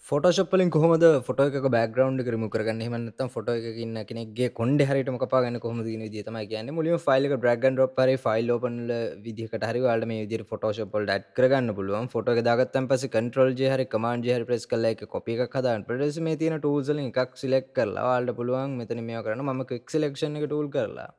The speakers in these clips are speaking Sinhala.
ෆොටෝෂොප් වලින් කොහොමද ෆොටෝ එකක බෑග්‍රවුන්ඩ් එක රිමූව් කරගන්නේ? එහෙම නැත්නම් ෆොටෝ එකක ඉන්න කෙනෙක්ගේ කොණ්ඩේ හරියටම කපාගන්නේ කොහොමද කියන විදිය තමයි කියන්නේ. මුලින්ම ෆයිල් එක drag and drop හරි ෆයිල් ඕපන් වල විදිහකට හරි ඔයාලට මේ විදිහට ෆොටෝෂොප් වලට ඇඩ් කරගන්න පුළුවන්. ෆොටෝ එක දාගත්තාන් පස්සේ control J හරි command J හරි ප්‍රෙස් කරලා ඒක කොපි එකක් හදාගන්න. ඊට පස්සේ මේ තියෙන tools වලින් එකක් select කරලා ඔයාලට පුළුවන් මෙතන මේවා කරන්න. මම quick selection එක tool කරලා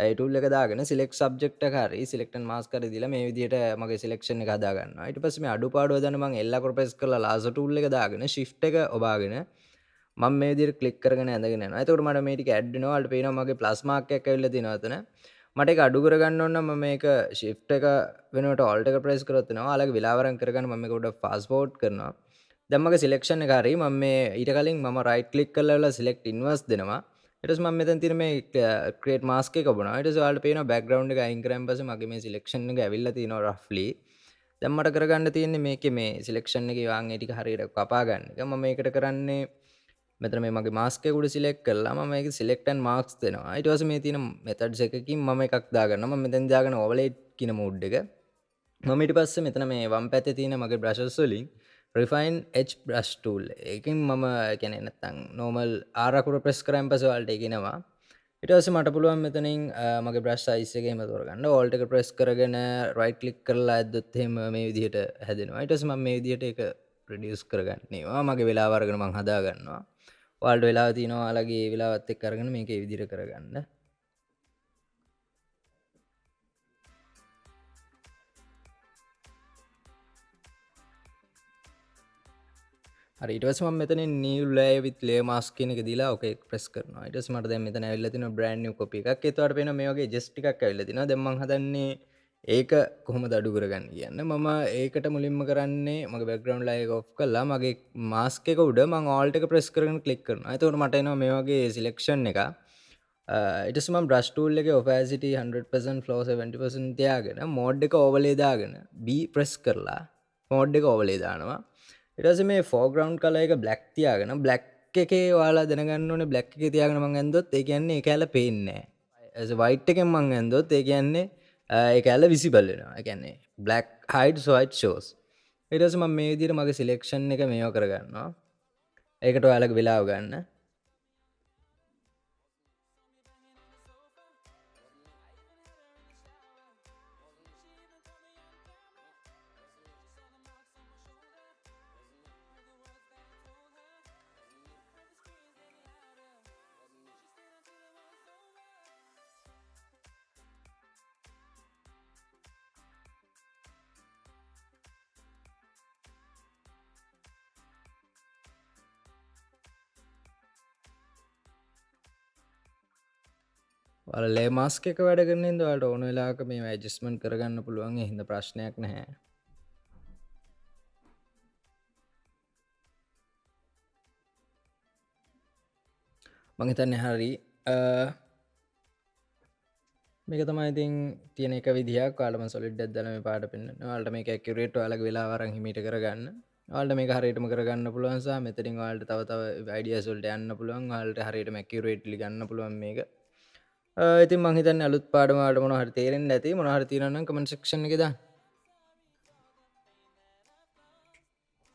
ඒ tool එක දාගෙන select subject එක හරි select and mask හරි දීලා මේ විදිහට මගේ selection එක හදා ගන්නවා. ඊට පස්සේ මේ අඩුපාඩු හදන්න මම L අකුර press කරලා laser tool එක දාගෙන shift එක ඔබාගෙන මම මේ විදිහට click කරගෙන ඇඳගෙන යනවා. එතකොට මට මේ ටික add වෙනවා. ඔයාලට පේනවා මගේ plus mark එකක් ඇවිල්ලා තියෙනවා එතන. මට ඒක අඩු කරගන්න ඕන නම් මම මේක shift එක වෙනුවට alt එක press කරොත් වෙනවා. ඔයාලගේ වෙලාවරම් කරගන්න මම මේක පොඩ්ඩක් fast forward කරනවා. දැන් මගේ selection එක හරි මම මේ ඊට කලින් මම right click කරලා select inverse දෙනවා. ඊට පස්සේ මම මෙතන තියෙන මේ create mask එක ඔබනවා. ඊට පස්සේ ඔයාලට පේනවා background එක අයින් කරාන් පස්සේ මගේ මේ selection එක ඇවිල්ලා තියෙනවා roughly. දැන් මට කරගන්න තියෙන්නේ මේකේ මේ selection එකේ වාන් ඒ ටික හරියට කපා ගන්න එක. මම මේකට කරන්නේ මෙතන මේ මගේ mask එක උඩ select කරලා මම මේක select and marks දෙනවා. ඊට පස්සේ මේ තියෙන methods එකකින් මම එකක් දාගන්නවා. මම මෙතෙන් දාගෙන overlay කියන mode එක. මම ඊට පස්සේ මෙතන මේ වම් පැත්තේ තියෙන මගේ brushes වලින් refine edge brush tool එකකින් මම කියන්නේ නැත්තම් normal R අකුර press කරාන් පස්සේ ඔයාලට ඒක එනවා. ඊට පස්සේ මට පුළුවන් මෙතනින් මගේ brush size එක එහෙම තෝරගන්න. alt එක press කරගෙන right click කරලා ඇද්දොත් එහෙම මේ විදිහට හැදෙනවා. ඊට පස්සේ මම මේ විදිහට ඒක reduce කරගන්නවා. මගේ වෙලාව අරගෙන මම හදා ගන්නවා. ඔයාලට වෙලාව තියෙනවා ඔයාලගේ වෙලාවත් එක්ක අරගෙන මේක මේ විදිහට කරගන්න. හරි ඊට පස්සේ මම මෙතනින් new layer with layer mask කියන එක දීලා ඔක press කරනවා. ඊට පස්සේ මට දැන් මෙතන ඇවිල්ලා තියෙනවා brand new copy එකක්. ඒතකොට පේනවා මේ වගේ adjust ටිකක් ඇවිල්ලා තිනවා. දැන් මම හදන්නේ ඒක කොහොමද අඩු කරගන්නේ කියන්නේ. මම ඒකට මුලින්ම කරන්නේ මගේ background layer එක off කරලා මගේ mask එක උඩ මම alt එක press කරගෙන click කරනවා. එතකොට මට එනවා මේ වගේ selection එක. ඊට පස්සේ මම brush tool එකේ opacity 100% flow 70% තියාගෙන mode එක overlay දාගෙන B press කරලා mode එක overlay දානවා. ඊට පස්සේ මේ foreground color එක black තියාගෙන black එකේ ඔයාලා දැනගන්න ඕනේ black එකේ තියාගෙන මම ඇඳුවොත් ඒ කියන්නේ ඒ කැල පේන්නේ නැහැ. as white එකෙන් මම ඇඳුවොත් ඒ කියන්නේ ඒ කැල visible වෙනවා. ඒ කියන්නේ black hides white shows. ඊට පස්සේ මම මේ විදිහට මගේ selection එක මේව කරගන්නවා. ඒකට ඔයාලගේ වෙලාව ගන්න. ඔයාලා layer mask එක වැඩ කරන ඉඳ ඔයාලට ඕන වෙලාවක මේව adjustment කරගන්න පුළුවන්. ඒ හින්දා ප්‍රශ්නයක් නැහැ. මං හිතන්නේ හරි මේක තමයි ඉතින් තියෙන එක විදිහක්. ඔයාලා මම solid එකක් දාලා මේ පාට පෙන්නනවා. ඔයාලට මේක accurate ඔයාලගේ වෙලාව අරන් හිමීට කරගන්න. ඔයාලට මේක හරියටම කරගන්න පුළුවන් සහ මෙතනින් ඔයාලට තව ideas වලට යන්න පුළුවන්. ඔයාලට හරියටම accurately ගන්න පුළුවන් මේක. ඉතින් මං හිතන්නේ අලුත් පාඩම ඔයාලට මොනවා හරි තේරෙන්නේ නැති. මොනවා හරි තියෙනවා නම් comment section එකේ දාන්න.